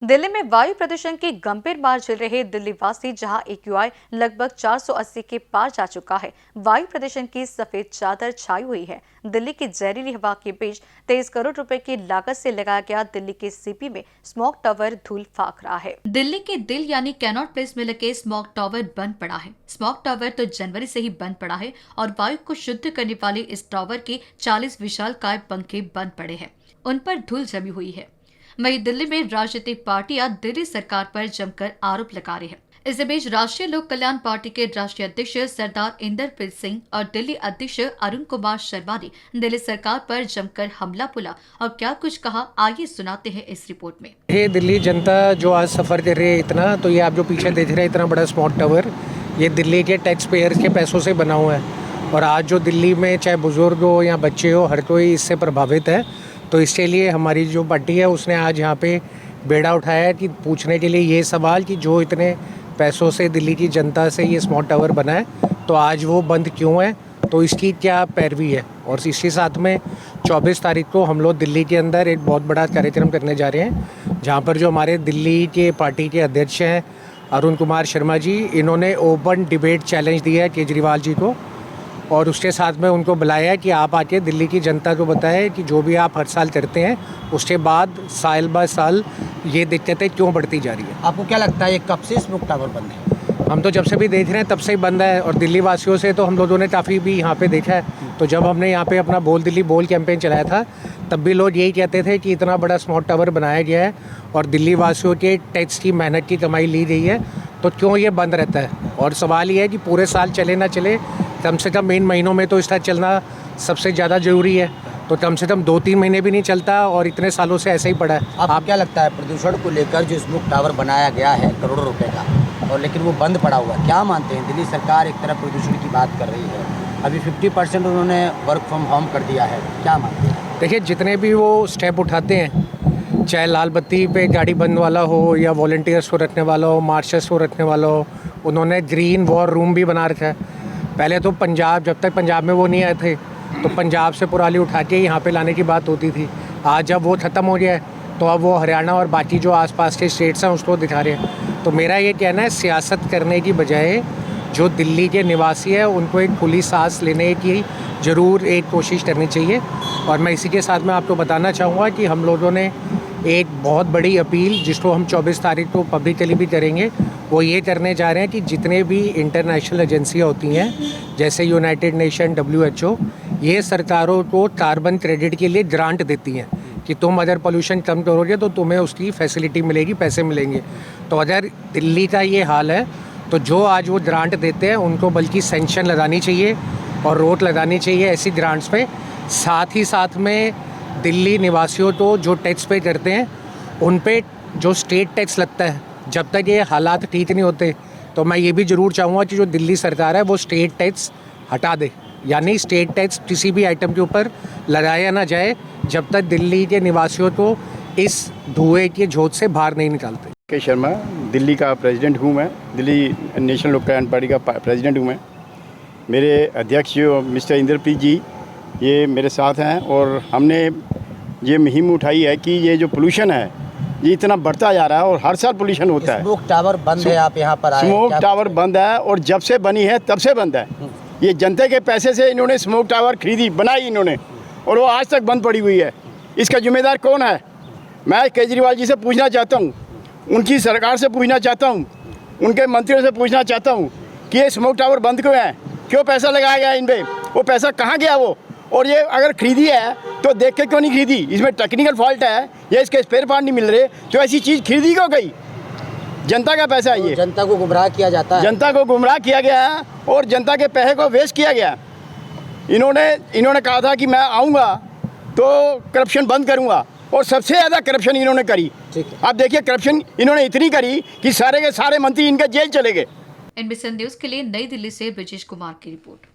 दिल्ली में वायु प्रदूषण की गंभीर मार झेल रहे दिल्ली वासी जहां AQI लगभग 480 के पार जा चुका है। वायु प्रदूषण की सफेद चादर छाई हुई है। दिल्ली की जहरीली हवा के बीच 23 करोड़ रुपए की लागत से लगाया गया दिल्ली के CP में स्मॉग टावर धूल फाक रहा है। दिल्ली के दिल यानी कैनॉट प्लेस में लगे स्मॉग टावर बंद पड़ा है। स्मॉग टावर तो जनवरी से ही बंद पड़ा है और वायु को शुद्ध करने वाले इस टावर के 40 विशालकाय पंखे बंद पड़े हैं। उन पर धूल जमी हुई है। वहीं दिल्ली में राजनीतिक पार्टियां दिल्ली सरकार पर जमकर आरोप लगा रही हैं। इस बीच राष्ट्रीय लोक कल्याण पार्टी के राष्ट्रीय अध्यक्ष सरदार इंदरप्रीत सिंह और दिल्ली अध्यक्ष अरुण कुमार शर्मा ने दिल्ली सरकार पर जमकर हमला बोला और क्या कुछ कहा, आइए सुनाते हैं इस रिपोर्ट में। ये दिल्ली जनता जो आज सफर कर रही है इतना, तो ये आप जो पीछे देख रहे हैं इतना बड़ा स्मॉग टावर, ये दिल्ली के टैक्स पेयर्स के पैसों से बना हुआ है। और आज जो दिल्ली में चाहे बुजुर्ग हो या बच्चे हो, हर कोई इससे प्रभावित है। तो इसके लिए हमारी जो पार्टी है उसने आज यहाँ पे बेड़ा उठाया है कि पूछने के लिए ये सवाल कि जो इतने पैसों से दिल्ली की जनता से ये स्मॉग टावर बना है, तो आज वो बंद क्यों है, तो इसकी क्या पैरवी है। और इसी साथ में 24 तारीख को हम लोग दिल्ली के अंदर एक बहुत बड़ा कार्यक्रम करने जा रहे हैं, जहाँ पर जो हमारे दिल्ली के पार्टी के अध्यक्ष हैं अरुण कुमार शर्मा जी, इन्होंने ओपन डिबेट चैलेंज दिया है केजरीवाल जी को, और उसके साथ में उनको बुलाया है कि आप आके दिल्ली की जनता को बताएं कि जो भी आप हर साल करते हैं उसके बाद साल ब साल ये दिक्कतें क्यों बढ़ती जा रही है। आपको क्या लगता है ये कब से स्मॉग टावर बंद है? हम तो जब से भी देख रहे हैं तब से ही बंद है, और दिल्ली वासियों से तो हम लोगों ने काफ़ी भी यहाँ पे देखा है। तो जब हमने यहाँ पे अपना बोल दिल्ली बोल कैंपेन चलाया था, तब भी लोग यही कहते थे कि इतना बड़ा स्मॉग टावर बनाया गया है और दिल्ली वासियों के टैक्स की मेहनत की कमाई ली गई है, तो क्यों ये बंद रहता है। और सवाल ये है कि पूरे साल चले ना चले, कम से कम इन महीनों में तो इसका चलना सबसे ज़्यादा ज़रूरी है। तो कम से कम 2-3 महीने भी नहीं चलता और इतने सालों से ऐसे ही पड़ा है। आपको क्या लगता है प्रदूषण को लेकर जो स्मॉग टावर बनाया गया है करोड़ों रुपए का, और लेकिन वो बंद पड़ा हुआ है, क्या मानते हैं? दिल्ली सरकार एक तरफ प्रदूषण की बात कर रही है, अभी 50% उन्होंने वर्क फ्रॉम होम कर दिया है, क्या मानते हैं? देखिए, जितने भी वो स्टेप उठाते हैं, चाहे लाल बत्ती पे गाड़ी बंद वाला हो या वॉलंटियर्स को रखने वाला हो, मार्शल्स को रखने वाला हो, उन्होंने ग्रीन वॉर रूम भी बना रखा है। पहले तो पंजाब, जब तक पंजाब में वो नहीं आए थे तो पंजाब से पुराली उठा के यहाँ पे लाने की बात होती थी। आज जब वो ख़त्म हो गया है तो अब वो हरियाणा और बाकी जो आसपास के स्टेट्स हैं उसको दिखा रहे हैं। तो मेरा ये कहना है, सियासत करने की बजाय जो दिल्ली के निवासी है उनको एक खुली सांस लेने की ज़रूर एक कोशिश करनी चाहिए। और मैं इसी के साथ में आपको बताना चाहूँगा कि हम लोगों ने एक बहुत बड़ी अपील, जिसको हम 24 तारीख को पब्लिकली भी करेंगे, वो ये करने जा रहे हैं कि जितने भी इंटरनेशनल एजेंसियाँ होती हैं, जैसे यूनाइटेड नेशन, WHO, ये सरकारों को कार्बन क्रेडिट के लिए ग्रांट देती हैं कि तुम अगर पोल्यूशन कम करोगे तो तुम्हें उसकी फैसिलिटी मिलेगी, पैसे मिलेंगे। तो अगर दिल्ली का ये हाल है तो जो आज वो ग्रांट देते हैं उनको बल्कि सेंक्शन लगानी चाहिए और रोक लगानी चाहिए ऐसी ग्रांट्स पे। साथ ही साथ में दिल्ली निवासियों को जो टैक्स पे करते हैं उन पे जो स्टेट टैक्स लगता है, जब तक ये हालात ठीक नहीं होते, तो मैं ये भी ज़रूर चाहूँगा कि जो दिल्ली सरकार है वो स्टेट टैक्स हटा दे, यानी स्टेट टैक्स किसी भी आइटम के ऊपर लगाया ना जाए जब तक दिल्ली के निवासियों को इस धुएं के झोंक से बाहर नहीं निकालते। के शर्मा, दिल्ली का प्रेसिडेंट हूँ मैं, दिल्ली नेशनल लोक कल्याण पार्टी का प्रेसिडेंट हूँ मैं। मेरे अध्यक्ष मिस्टर इंदरप्रीत जी ये मेरे साथ हैं, और हमने ये मुहिम उठाई है कि ये जो पोल्यूशन है ये इतना बढ़ता जा रहा है और हर साल पोल्यूशन होता है। स्मॉग टावर बंद है, आप यहाँ पर आए, स्मॉग टावर बंद है और जब से बनी है तब से बंद है। ये जनता के पैसे से इन्होंने स्मॉग टावर खरीदी, बनाई इन्होंने, और वो आज तक बंद पड़ी हुई है। इसका जिम्मेदार कौन है? मैं केजरीवाल जी से पूछना चाहता हूँ, उनकी सरकार से पूछना चाहता हूँ, उनके मंत्रियों से पूछना चाहता हूँ कि ये स्मॉग टावर बंद क्यों है, क्यों पैसा लगाया गया इन पर, वो पैसा कहाँ गया वो, और ये अगर खरीदी है तो देख के क्यों नहीं खरीदी? इसमें टेक्निकल फॉल्ट है या इसके स्पेयर पार्ट नहीं मिल रहे, तो ऐसी चीज़ खरीदी क्यों गई? जनता का पैसा है ये, जनता को गुमराह किया जाता है, जनता को गुमराह किया गया है और जनता के पैसे को वेस्ट किया गया। इन्होंने कहा था कि मैं आऊँगा तो करप्शन बंद करूँगा, और सबसे ज़्यादा करप्शन इन्होंने करी। आप देखिए, करप्शन इन्होंने इतनी करी कि सारे के सारे मंत्री इनके जेल चले गए। NBC न्यूज़ के लिए नई दिल्ली से ब्रजेश कुमार की रिपोर्ट।